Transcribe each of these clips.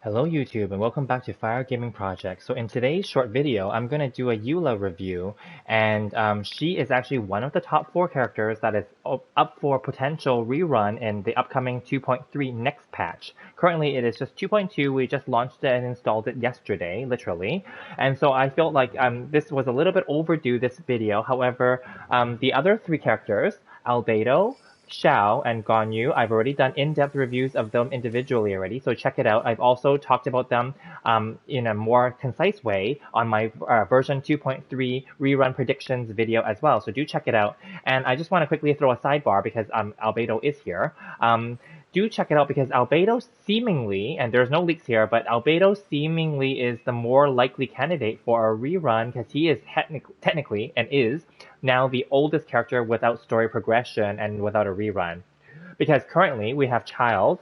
Hello YouTube and welcome back to Fire Gaming Project. So in today's short video, I'm going to do a Eula review, and she is actually one of the top 4 characters that is up for potential rerun in the upcoming 2.3 next patch. Currently it is just 2.2, we just launched it and installed it yesterday, literally, and so I felt like this was a little bit overdue, this video. However, the other 3 characters, Albedo, Xiao and Ganyu, I've already done in-depth reviews of them individually already, so check it out. I've also talked about them in a more concise way on my version 2.3 rerun predictions video as well, so do check it out. And I just want to quickly throw a sidebar because Albedo is here. Do check it out because Albedo seemingly, and there's no leaks here, but Albedo seemingly is the more likely candidate for a rerun because he is technically and is now the oldest character without story progression and without a rerun. Because currently we have Child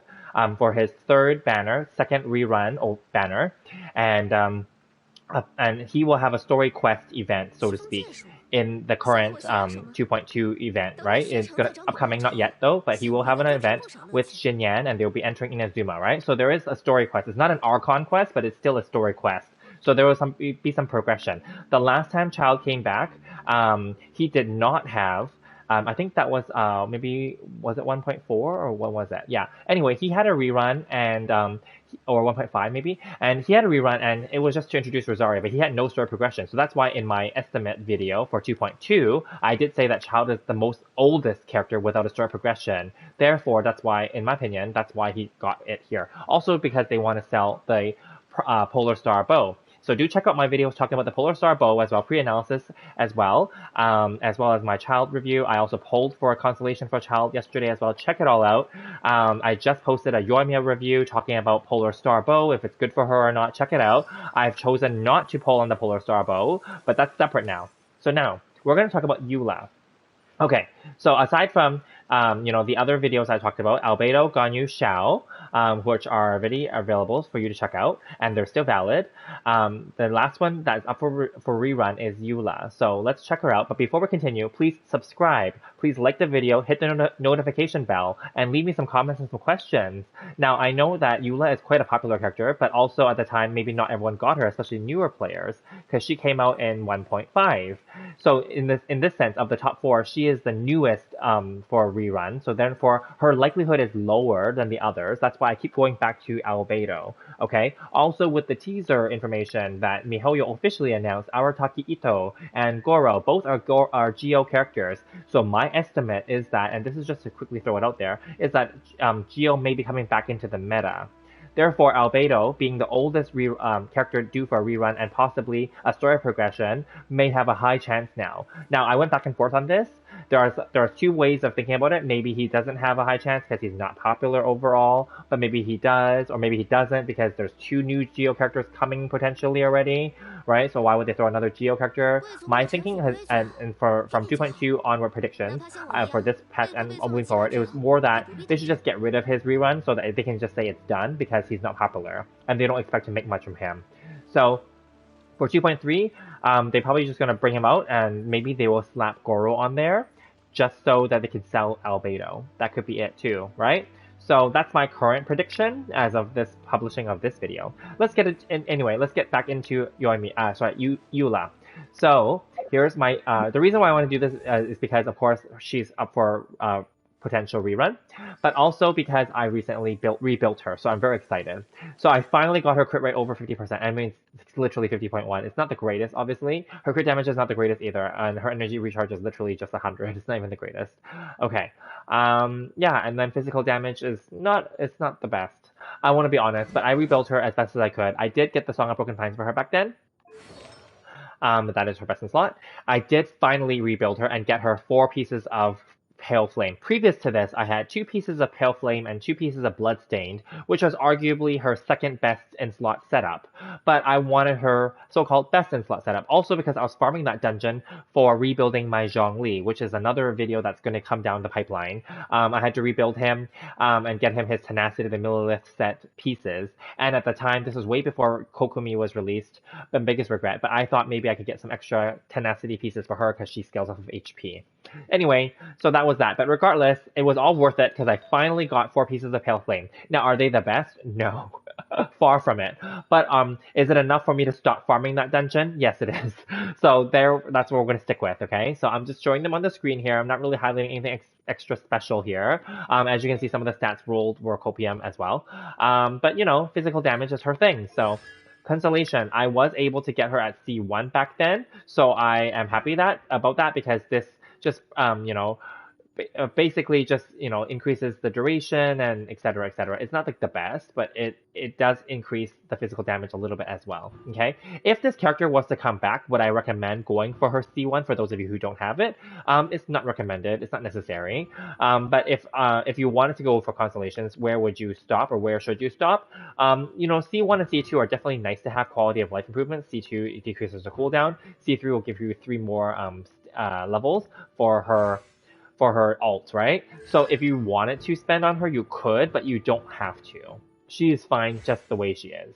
for his 3rd banner, 2nd rerun banner, and he will have a story quest event, so to speak, in the current 2.2 event, right? It's upcoming, not yet though, but he will have an event with Xinyan and they'll be entering Inazuma, right? So there is a story quest. It's not an Archon quest, but it's still a story quest. So there will be some progression. The last time Child came back, he did not have, I think that was, maybe, was it 1.4 or what was that? Yeah. Anyway, he had a rerun and, or 1.5 maybe, and he had a rerun and it was just to introduce Rosaria, but he had no story progression. So that's why in my estimate video for 2.2, I did say that Child is the most oldest character without a story progression. Therefore, that's why, in my opinion, that's why he got it here. Also because they want to sell the Polar Star Bow. So do check out my videos talking about the Polar Star Bow as well, pre-analysis as well as my Child review. I also polled for a constellation for Child yesterday as well. Check it all out. I just posted a Yoimiya review talking about Polar Star Bow, if it's good for her or not. Check it out. I've chosen not to poll on the Polar Star Bow, but that's separate now. So now, we're going to talk about Eula. Okay, so aside from the other videos I talked about, Albedo, Ganyu, Xiao, which are already available for you to check out, and they're still valid. The last one that's up for rerun is Eula, so let's check her out. But before we continue, please subscribe, please like the video, hit the notification bell, and leave me some comments and some questions. Now, I know that Eula is quite a popular character, but also at the time, maybe not everyone got her, especially newer players, because she came out in 1.5. So in this sense, of the top 4, she is the newest for a rerun, so therefore her likelihood is lower than the others. That's why I keep going back to Albedo. Okay. Also, with the teaser information that MiHoYo officially announced, Arataki Ito and Goro both are Geo characters. So my estimate is that, and this is just to quickly throw it out there, is that Geo may be coming back into the meta. Therefore, Albedo, being the oldest character due for a rerun and possibly a story progression, may have a high chance now. Now, I went back and forth on this. There are 2 ways of thinking about it. Maybe he doesn't have a high chance because he's not popular overall, but maybe he does, or maybe he doesn't because there's 2 new Geo characters coming potentially already, right? So why would they throw another Geo character? My thinking has, and from 2.2 onward predictions for this patch and moving forward, it was more that they should just get rid of his rerun so that they can just say it's done because he's not popular and they don't expect to make much from him. So for 2.3, they're probably just going to bring him out and maybe they will slap Goro on there just so that they can sell Albedo. That could be it too, right? So that's my current prediction as of this publishing of this video. Let's get it anyway. Let's get back into Eula. So here's my the reason why I want to do this is because of course she's up for potential rerun, but also because I recently rebuilt her, so I'm very excited. So I finally got her crit rate over 50%. I mean, it's literally 50.1. It's not the greatest, obviously. Her crit damage is not the greatest either, and her energy recharge is literally just 100. It's not even the greatest. Okay, yeah, and then physical damage is it's not the best. I want to be honest, but I rebuilt her as best as I could. I did get the Song of Broken Pines for her back then. That is her best in slot. I did finally rebuild her and get her 4 pieces of Pale Flame. Previous to this, I had 2 pieces of Pale Flame and 2 pieces of Bloodstained, which was arguably her 2nd best in slot setup. But I wanted her so-called best in slot setup, also because I was farming that dungeon for rebuilding my Zhongli, which is another video that's going to come down the pipeline. I had to rebuild him and get him his Tenacity, the Millilith set pieces. And at the time, this was way before Kokumi was released, the biggest regret, but I thought maybe I could get some extra Tenacity pieces for her because she scales off of HP. Anyway, so that was that. But regardless, it was all worth it because I finally got 4 pieces of Pale Flame. Now, are they the best? No. far from it. But is it enough for me to stop farming that dungeon? Yes, it is. So that's what we're going to stick with, okay? So I'm just showing them on the screen here. I'm not really highlighting anything extra special here. As you can see, some of the stats rolled were copium as well. But you know, physical damage is her thing. So Constellation, I was able to get her at C1 back then, so I am happy about that because this just you know, basically just, you know, increases the duration and et cetera, et cetera. It's not like the best, but it does increase the physical damage a little bit as well. Okay. If this character was to come back, would I recommend going for her C1 for those of you who don't have it? It's not recommended. It's not necessary. But if you wanted to go for constellations, where would you stop or where should you stop? You know, C1 and C2 are definitely nice to have quality of life improvements. C2 decreases the cooldown. C3 will give you 3 more levels for her ult, right? So if you wanted to spend on her, you could, but you don't have to. She is fine just the way she is.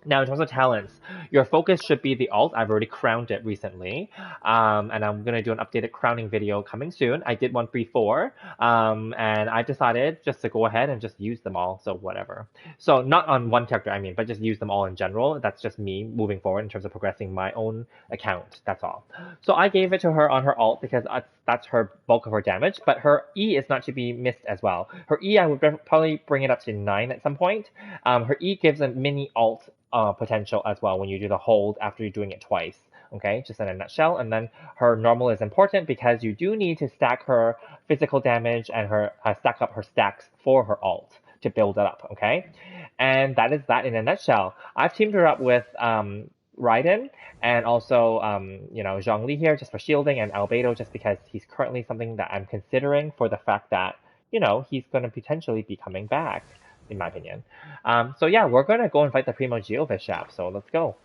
Now, in terms of talents, your focus should be the ult. I've already crowned it recently, and I'm going to do an updated crowning video coming soon. I did one before, and I decided just to go ahead and just use them all, so whatever. So not on one character, I mean, but just use them all in general. That's just me moving forward in terms of progressing my own account, that's all. So I gave it to her on her ult because that's her bulk of her damage, but her E is not to be missed as well. Her E, I would probably bring it up to 9 at some point. Her E gives a mini ult potential as well when you do the hold after you're doing it twice. Okay, just in a nutshell. And then her normal is important because you do need to stack her physical damage and her stack up her stacks for her ult to build it up. Okay, and that is that in a nutshell. I've teamed her up with Raiden and also you know, Zhongli here just for shielding, and Albedo just because he's currently something that I'm considering for the fact that, you know, he's going to potentially be coming back, in my opinion. So yeah, we're gonna go and fight the Primo Geofish app. So let's go.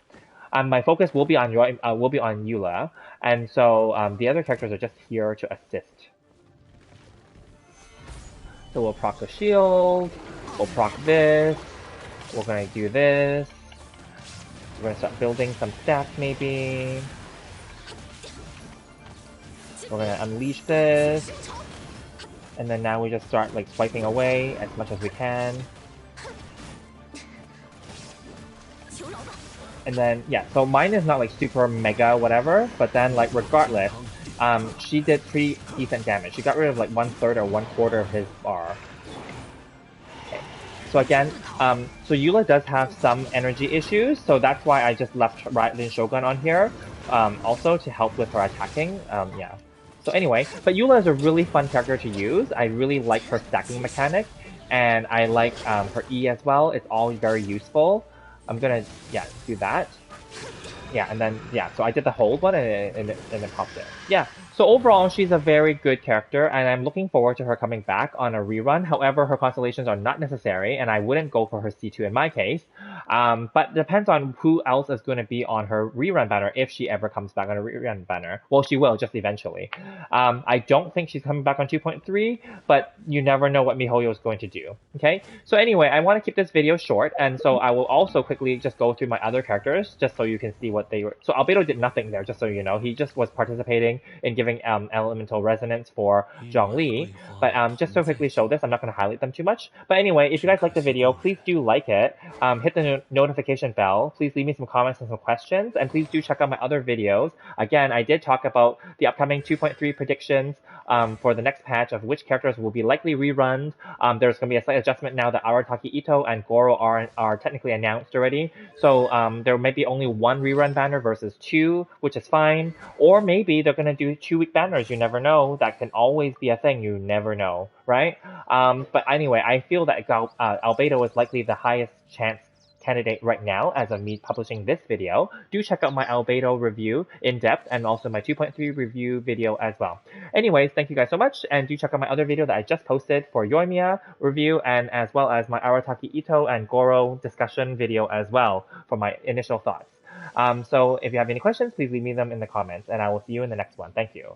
My focus will be on Eula, and so the other characters are just here to assist. So we'll proc the shield. We'll proc this. We're gonna do this. We're gonna start building some stacks maybe. We're gonna unleash this. And then now we just start like swiping away as much as we can. And then, yeah, so mine is not like super mega whatever, but then like regardless, she did pretty decent damage. She got rid of like 1/3 or 1/4 of his bar. Okay. So again, so Eula does have some energy issues, so that's why I just left Raiden Shogun on here, also to help with her attacking, yeah. So anyway, but Eula is a really fun character to use. I really like her stacking mechanic, and I like her E as well. It's all very useful. I'm gonna, yeah, do that. Yeah, and then, yeah, so I did the hold one and it popped it. Yeah, so overall, she's a very good character, and I'm looking forward to her coming back on a rerun. However, her constellations are not necessary, and I wouldn't go for her C2 in my case. But it depends on who else is going to be on her rerun banner if she ever comes back on a rerun banner. Well, she will, just eventually. I don't think she's coming back on 2.3, but you never know what MiHoYo is going to do, okay? So anyway, I want to keep this video short, and so I will also quickly just go through my other characters, just so you can see what they were. So Albedo did nothing there, just so you know. He just was participating in giving elemental resonance for Zhongli. But just to quickly show this, I'm not going to highlight them too much. But anyway, if you guys like the video, please do like it. Hit the notification bell. Please leave me some comments and some questions. And please do check out my other videos. Again, I did talk about the upcoming 2.3 predictions for the next patch of which characters will be likely reruns. There's going to be a slight adjustment now that Arataki Ito and Goro are technically announced already. So there may be only 1 rerun banner versus 2, which is fine. Or maybe they're going to do 2-week banners. You never know. That can always be a thing. You never know, right? But anyway, I feel that Albedo is likely the highest chance candidate right now as of me publishing this video. Do check out my Albedo review in depth and also my 2.3 review video as well. Anyways, thank you guys so much, and do check out my other video that I just posted for Yoimiya review, and as well as my Arataki Ito and Goro discussion video as well for my initial thoughts. So if you have any questions, please leave me them in the comments, and I will see you in the next one. Thank you.